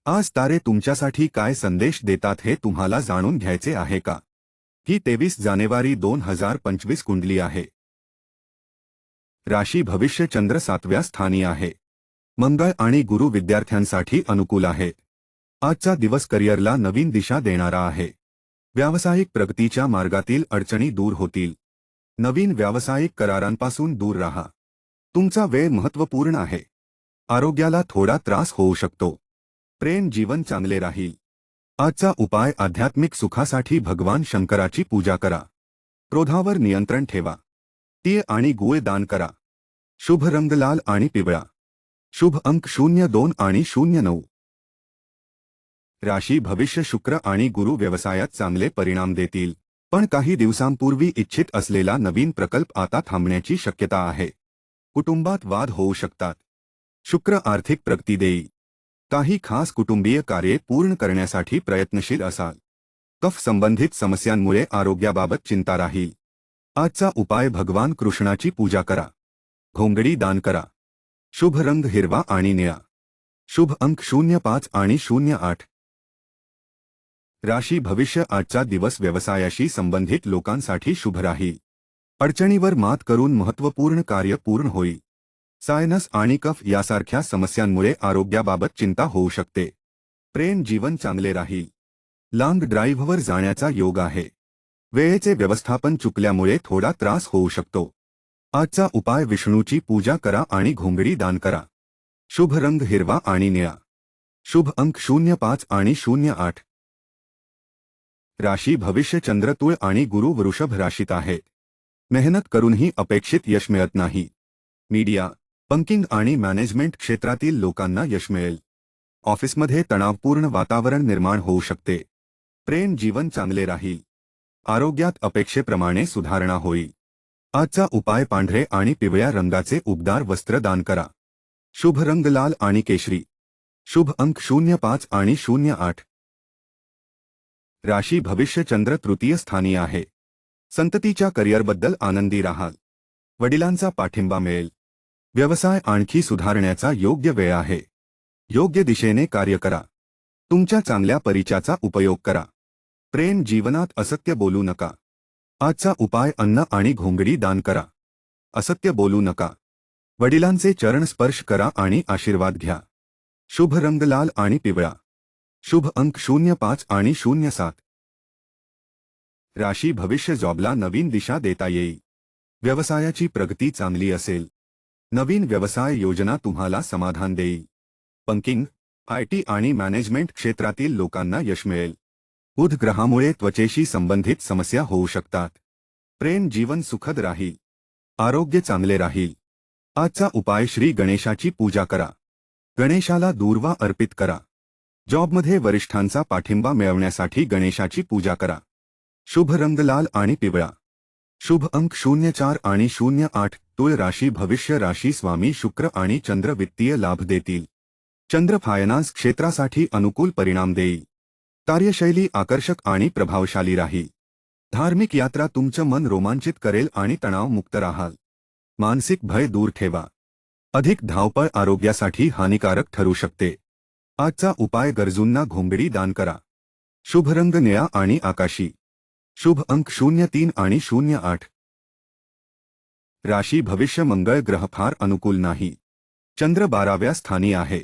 आज तारे तुमच्यासाठी काय संदेश देतात हे तुम्हाला जाणून घ्यायचे आहे का? ही 23 जानेवारी 2025 कुंडली आहे. राशी भविष्य चंद्र 7व्या स्थानी आहे. मंगळ आणि गुरु विद्यार्थ्यांसाठी अनुकूल आहे. आजचा दिवस करिअरला नवीन दिशा देणारा आहे. व्यावसायिक प्रगतीच्या मार्गातील अडचणी दूर होतील. नवीन व्यावसायिक करारांपासून दूर राहा. तुमचा वेळ महत्त्वपूर्ण आहे. आरोग्याला थोडा त्रास होऊ शकतो. प्रेम जीवन चांगले राहील. आजचा उपाय आध्यात्मिक सुखासाठी भगवान शंकराची पूजा करा. क्रोधावर नियंत्रण ठेवा. तीळ आणि गूळ दान करा. शुभ रंग लाल आणि पिवळा. शुभ अंक 02 आणि 09. राशी भविष्य शुक्र आणि गुरु व्यवसायात चांगले परिणाम देतील, पण काही दिवसांपूर्वी इच्छित असलेला नवीन प्रकल्प आता थांबण्याची शक्यता आहे. कुटुंबात वाद होऊ शकतात. शुक्र आर्थिक प्रगती देईल. काही खास कुटुंबीय कार्ये पूर्ण करण्यासाठी प्रयत्नशील असाल. कफ संबंधित समस्यांमुळे आरोग्याबाबत चिंता राहील. आजचा उपाय भगवान कृष्णाची पूजा करा. घोंगडी दान करा. शुभ रंग हिरवा आणि निळा. शुभ अंक 05 आणि 08. राशी भविष्य आजचा दिवस व्यवसायाशी संबंधित लोकांसाठी शुभ राहील. अडचणीवर मात करून महत्त्वपूर्ण कार्य पूर्ण होईल. सायनस आणि कफ यासारख्या समस्यांमुळे आरोग्याबाबत चिंता होऊ शकते. प्रेम जीवन चांगले राहील. लांब ड्राईव्हवर जाण्याचा योग आहे. वेळेचे व्यवस्थापन चुकल्यामुळे थोडा त्रास होऊ शकतो. आजचा उपाय विष्णूची पूजा करा आणि घोंगडी दान करा. शुभ रंग हिरवा आणि निळा. शुभ अंक 05 आणि 08. राशी भविष्य चंद्र तुळ आणि गुरु वृषभ राशीत आहेत. मेहनत करूनही अपेक्षित यश मिळत नाही. मीडिया, बँकिंग आणि मॅनेजमेंट क्षेत्रातील लोकांना यश मिळेल. ऑफिसमध्ये तणावपूर्ण वातावरण निर्माण होऊ शकते. प्रेम जीवन चांगले राहील. आरोग्यात अपेक्षेप्रमाणे सुधारणा होईल. आजचा उपाय पांढरे आणि पिवळ्या रंगाचे उबदार वस्त्र दान करा. शुभ रंग लाल आणि केशरी. शुभ अंक 05 आणि 08. राशी भविष्य चंद्र तृतीय स्थानी आहे. संततीच्या करिअरबद्दल आनंदी राहाल. वडिलांचा पाठिंबा मिळेल. व्यवसाय आणखी सुधारण्याचा योग्य वेळ आहे. योग्य दिशेने कार्य करा. तुमच्या चांगल्या परिचयाचा उपयोग करा. प्रेम जीवनात असत्य बोलू नका. आजचा उपाय अन्न आणि घोंगडी दान करा. असत्य बोलू नका. वडिलांचे चरण स्पर्श करा आणि आशीर्वाद घ्या. शुभ रंग लाल आणि पिवळा. शुभ अंक 05 आणि 07. राशी भविष्य जॉबला नवीन दिशा देता येईल. व्यवसायाची प्रगती चांगली असेल. नवीन व्यवसाय योजना तुम्हाला समाधान देईल. बँकिंग, आयटी आणि मॅनेजमेंट क्षेत्रातील लोकांना यश मिळेल. बुध ग्रहामुळे त्वचेशी संबंधित समस्या होऊ शकतात. प्रेम जीवन सुखद राहील. आरोग्य चांगले राहील. आजचा उपाय श्री गणेशाची पूजा करा. गणेशाला दूर्वा अर्पित करा. जॉबमध्ये वरिष्ठांचा पाठिंबा मिळवण्यासाठी गणेशाची पूजा करा. शुभ रंग लाल आणि पिवळा. शुभ अंक 04 आणि 08. तुळ राशी भविष्य राशी स्वामी शुक्र आणि चंद्र वित्तीय लाभ देतील. चंद्र फायनान्स क्षेत्रासाठी अनुकूल परिणाम देईल. कार्यशैली आकर्षक आणि प्रभावशाली राहील. धार्मिक यात्रा तुमचं मन रोमांचित करेल आणि तणावमुक्त राहाल. मानसिक भय दूर ठेवा. अधिक धावपळ आरोग्यासाठी हानिकारक ठरू शकते. आजचा उपाय गरजूंना घोंगडी दान करा. शुभ रंग निळा आणि आकाशी. शुभ अंक 03 आणि 08. राशी भविष्य मंगळ ग्रह फार अनुकूल नाही. चंद्र 12व्या स्थानी आहे.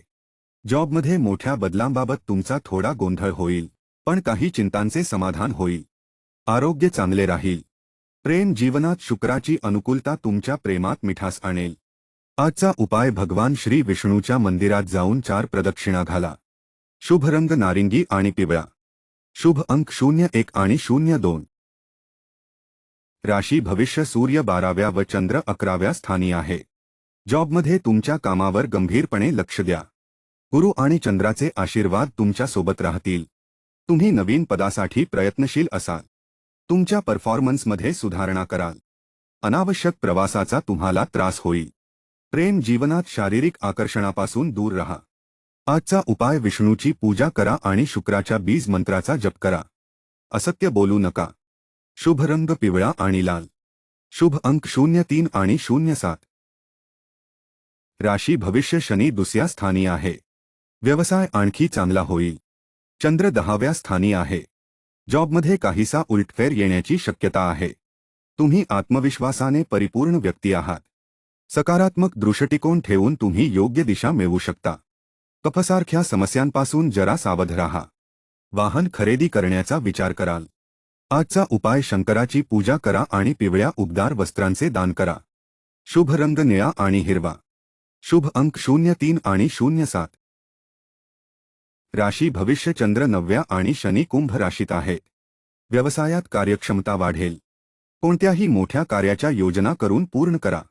जॉबमध्ये मोठ्या बदलांबाबत तुमचा थोडा गोंधळ होईल, पण काही चिंतांचे समाधान होईल. आरोग्य चांगले राहील. प्रेम जीवनात शुक्राची अनुकूलता तुमच्या प्रेमात मिठास आणेल. आजचा उपाय भगवान श्री विष्णूच्या मंदिरात जाऊन 4 प्रदक्षिणा घाला. शुभ रंग नारिंगी आणि पिवळा. शुभ अंक 01 आणि 02. राशी भविष्य सूर्य 12व्या व चंद्र 11व्या स्थानी आहे. जॉबमध्ये तुमच्या कामावर गंभीरपणे लक्ष द्या. गुरु आणि चंद्राचे आशीर्वाद तुमच्या सोबत राहतील. तुम्ही नवीन पदासाठी प्रयत्नशील असाल. तुमच्या परफॉर्मन्समध्ये सुधारणा कराल. अनावश्यक प्रवासाचा तुम्हाला त्रास होईल. प्रेम जीवनात शारीरिक आकर्षणापासून दूर राहा. आजचा उपाय विष्णूची पूजा करा आणि शुक्राच्या बीज मंत्राचा जप करा. असत्य बोलू नका. शुभ रंग पिवळा आणि लाल. शुभ अंक 03 आणि 07. राशी भविष्य शनी दुसऱ्या स्थानी आहे. व्यवसाय आणखी चांगला होईल. चंद्र 10व्या स्थानी आहे. जॉबमध्ये काहीसा उलटफेर येण्याची शक्यता आहे. तुम्ही आत्मविश्वासाने परिपूर्ण व्यक्ती आहात. सकारात्मक दृष्टिकोन ठेवून तुम्ही योग्य दिशा मिळवू शकता. कफसारख्या समस्यांपासून जरा सावध राहा. वाहन खरेदी करण्याचा विचार कराल. आजचा उपाय शंकराची पूजा करा आणि पिवळ्या उबदार वस्त्रांचे दान करा. शुभ रंग निळा आणि हिरवा. शुभ अंक 03 आणि 07. राशी भविष्य. चंद्र 9व्या आणि शनी कुंभ राशीत आहेत. व्यवसायात कार्यक्षमता वाढेल. कोणत्याही मोठ्या कार्याच्या योजना करून पूर्ण करा.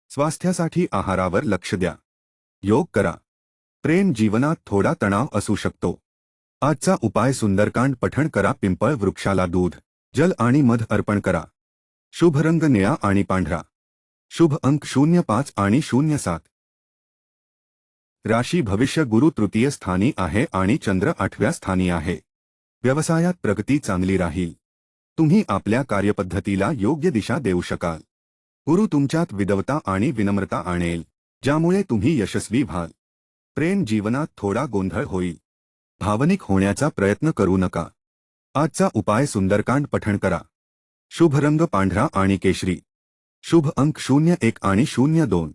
स्वास्थ्यासाठी आहारावर लक्ष द्या. योग करा. प्रेम जीवनात थोडा तणाव असू शकतो. आजचा उपाय सुंदरकांड पठण करा. पिंपळ वृक्षाला दूध, जल आणि मध अर्पण करा. शुभ रंग निळा आणि पांढरा. शुभ अंक 05 आणि 07. राशी भविष्य. गुरु तृतीय स्थानी आहे आणि चंद्र 8व्या स्थानी आहे. व्यवसायात प्रगती चांगली राहील. तुम्ही आपल्या कार्यपद्धतीला योग्य दिशा देऊ शकाल. गुरु तुमच्यात विद्वता आणि विनम्रता आणेल, ज्यामुळे तुम्ही यशस्वी व्हाल. प्रेम जीवनात थोडा गोंधळ होईल. भावनिक होण्याचा प्रयत्न करू नका. आजचा उपाय सुंदरकांड पठण करा. शुभ रंग पांढरा आणि केशरी. शुभ अंक 01 आणि 02.